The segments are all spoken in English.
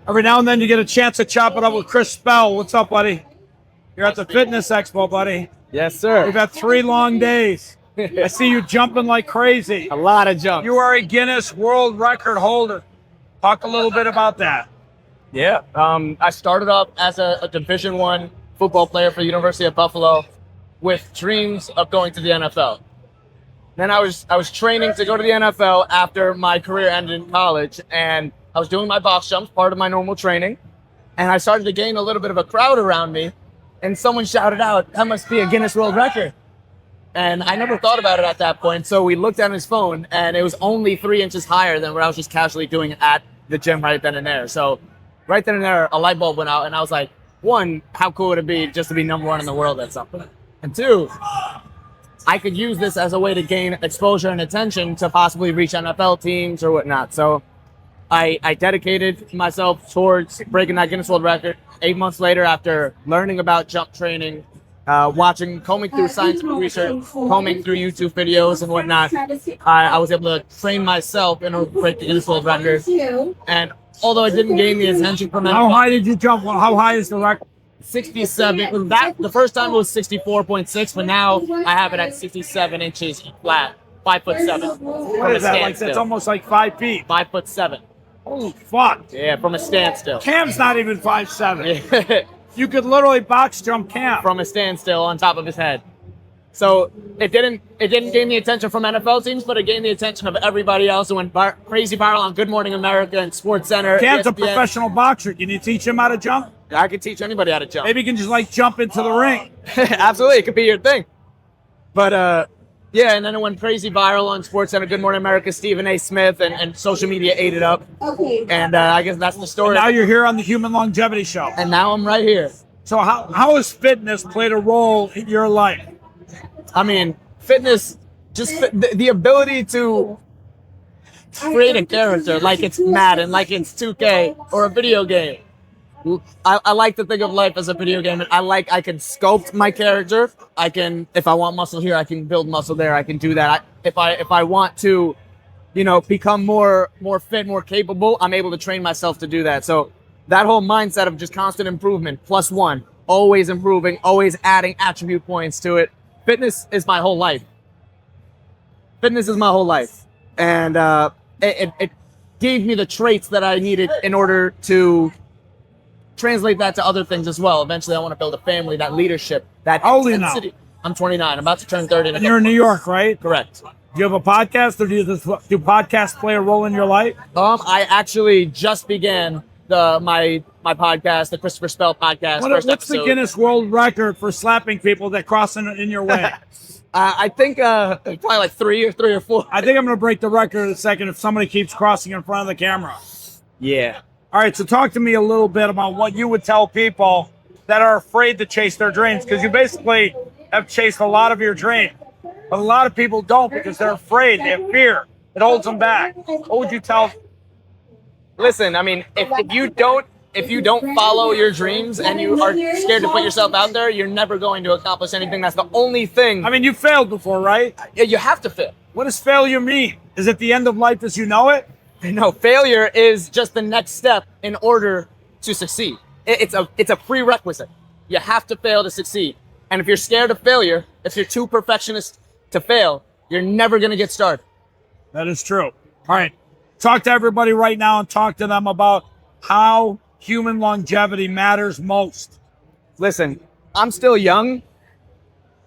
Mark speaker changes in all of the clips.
Speaker 1: Every now and then you get a chance to chop it up with Chris Spell. What's up, buddy? You're at the Fitness Expo, buddy.
Speaker 2: Yes, sir.
Speaker 1: We've had 3 long days. I see you jumping like crazy.
Speaker 2: A lot of jumps.
Speaker 1: You are a Guinness World Record holder. Talk a little bit about that.
Speaker 2: Yeah. I started off as a Division I football player for the University of Buffalo with dreams of going to the NFL. Then I was training to go to the NFL after my career ended in college, and I was doing my box jumps, part of my normal training, and I started to gain a little bit of a crowd around me, and someone shouted out, "That must be a Guinness World Record." And I never thought about it at that point, so we looked at his phone, and it was only 3 inches higher than what I was just casually doing at the gym right then and there. So right then and there, a light bulb went out, and I was like, 1, how cool would it be just to be number 1 in the world at something? And 2, I could use this as a way to gain exposure and attention to possibly reach NFL teams or whatnot. So I dedicated myself towards breaking that Guinness World Record. 8 months later, after learning about jump training, combing through scientific research, combing through YouTube videos and whatnot, I was able to train myself in order to break the Guinness World Record. And although I didn't gain the attention from
Speaker 1: How high did you jump? Well, how high is the record?
Speaker 2: 67. The first time it was 64.6, but now I have it at 67 inches flat, 5'7".
Speaker 1: What is that? Like, that's almost like 5 feet.
Speaker 2: 5'7".
Speaker 1: Holy fuck.
Speaker 2: Yeah, from a standstill.
Speaker 1: Cam's not even 5'7". You could literally box jump Cam.
Speaker 2: From a standstill on top of his head. So it didn't gain the attention from NFL teams, but it gained the attention of everybody else who went crazy viral on Good Morning America and Sports Center.
Speaker 1: Cam's
Speaker 2: ESPN.
Speaker 1: a professional boxer. Can you teach him how to jump?
Speaker 2: I could teach anybody how to jump.
Speaker 1: Maybe you can just like jump into the ring.
Speaker 2: Absolutely, it could be your thing. But yeah, and then it went crazy viral on Sports Center, Good Morning America, Stephen A. Smith, and social media ate it up. Okay. And I guess that's the story.
Speaker 1: And now you're here on the Human Longevity Show.
Speaker 2: And now I'm right here.
Speaker 1: So how has fitness played a role in your life?
Speaker 2: I mean, fitness, just the ability to create a character like it's Madden, like it's 2K or a video game. I like to think of life as a video game, and I can sculpt my character. I can, if I want muscle here, I can build muscle there. I can do that. If I want to, become more fit, more capable, I'm able to train myself to do that. So that whole mindset of just constant improvement, +1, always improving, always adding attribute points to it. Fitness is my whole life. Fitness is my whole life, and it gave me the traits that I needed in order to translate that to other things as well. Eventually, I want to build a family, that leadership, that intensity. Now? I'm 29. I'm about to turn 30.
Speaker 1: And you're in New York, right?
Speaker 2: Correct.
Speaker 1: Do you have a podcast, or do podcasts play a role in your life?
Speaker 2: I actually just began my podcast, the Christopher Spell podcast.
Speaker 1: What's the Guinness World Record for slapping people that cross in your way?
Speaker 2: I think probably like 3 or 4.
Speaker 1: I think I'm going to break the record in a second if somebody keeps crossing in front of the camera.
Speaker 2: Yeah.
Speaker 1: All right, so talk to me a little bit about what you would tell people that are afraid to chase their dreams, because you basically have chased a lot of your dreams. But a lot of people don't because they're afraid. They have fear. It holds them back. What would you tell them?
Speaker 2: Listen, I mean, if you don't follow your dreams and you are scared to put yourself out there, you're never going to accomplish anything. That's the only thing.
Speaker 1: I mean, you failed before, right?
Speaker 2: Yeah, you have to fail.
Speaker 1: What does failure mean? Is it the end of life as you know it?
Speaker 2: No, failure is just the next step in order to succeed. It's a prerequisite. You have to fail to succeed. And if you're scared of failure, if you're too perfectionist to fail, you're never going to get started.
Speaker 1: That is true. All right. Talk to everybody right now and talk to them about how human longevity matters most.
Speaker 2: Listen, I'm still young,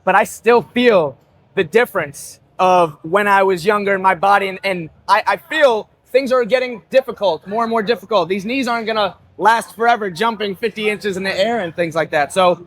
Speaker 2: but I still feel the difference of when I was younger in my body. And I feel things are getting difficult, more and more difficult. These knees aren't going to last forever jumping 50 inches in the air and things like that. So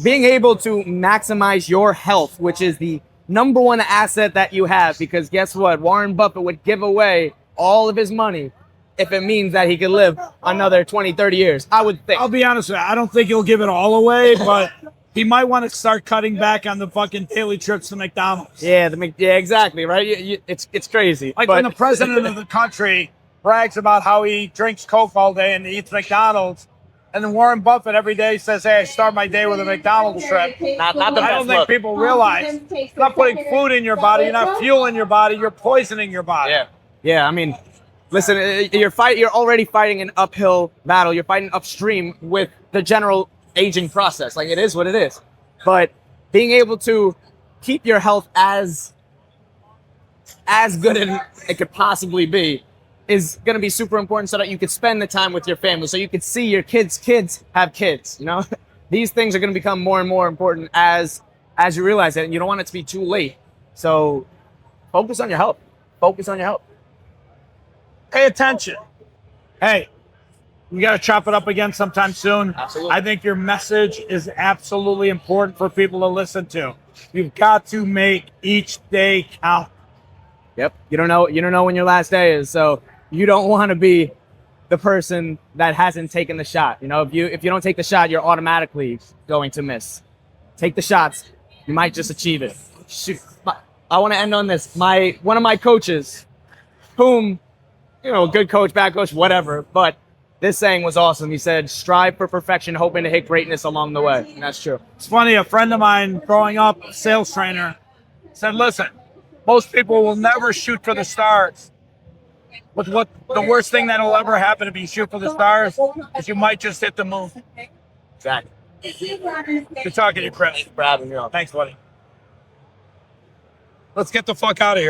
Speaker 2: being able to maximize your health, which is the number one asset that you have, because guess what? Warren Buffett would give away all of his money if it means that he could live another 20, 30 years. I would think.
Speaker 1: I'll be honest with you. I don't think he'll give it all away, but he might want to start cutting back on the fucking daily trips to McDonald's.
Speaker 2: Yeah, exactly, right? It's crazy.
Speaker 1: Like when the president of the country brags about how he drinks Coke all day and eats McDonald's, and then Warren Buffett every day says, hey, I start my day with a McDonald's trip.
Speaker 2: Not the best.
Speaker 1: I don't think people realize you're not putting food in your body, you're not fueling your body, you're poisoning your body.
Speaker 2: Yeah, I mean, Listen, you're already fighting an uphill battle. You're fighting upstream with the general aging process. Like, it is what it is. But being able to keep your health as good as it could possibly be is going to be super important, so that you could spend the time with your family, so you could see your kids have kids. You know, these things are going to become more and more important as you realize it, and you don't want it to be too late. So focus on your health. Focus on your health.
Speaker 1: Pay attention. Hey, we got to chop it up again sometime soon.
Speaker 2: Absolutely.
Speaker 1: I think your message is absolutely important for people to listen to. You've got to make each day count.
Speaker 2: Yep. You don't know when your last day is, so you don't want to be the person that hasn't taken the shot. You know, if you don't take the shot, you're automatically going to miss. Take the shots. You might just achieve it. Shoot. I want to end on this. One of my coaches, whom, you know, good coach, bad coach, whatever, but this saying was awesome. He said, "Strive for perfection, hoping to hit greatness along the way." And that's true.
Speaker 1: It's funny, a friend of mine growing up, a sales trainer, said, listen, most people will never shoot for the stars. What the worst thing that'll ever happen if you shoot for the stars is you might just hit the moon.
Speaker 2: Exactly.
Speaker 1: Good talking to you, Chris.
Speaker 2: Thanks for having me on.
Speaker 1: Thanks, buddy. Let's get the fuck out of here.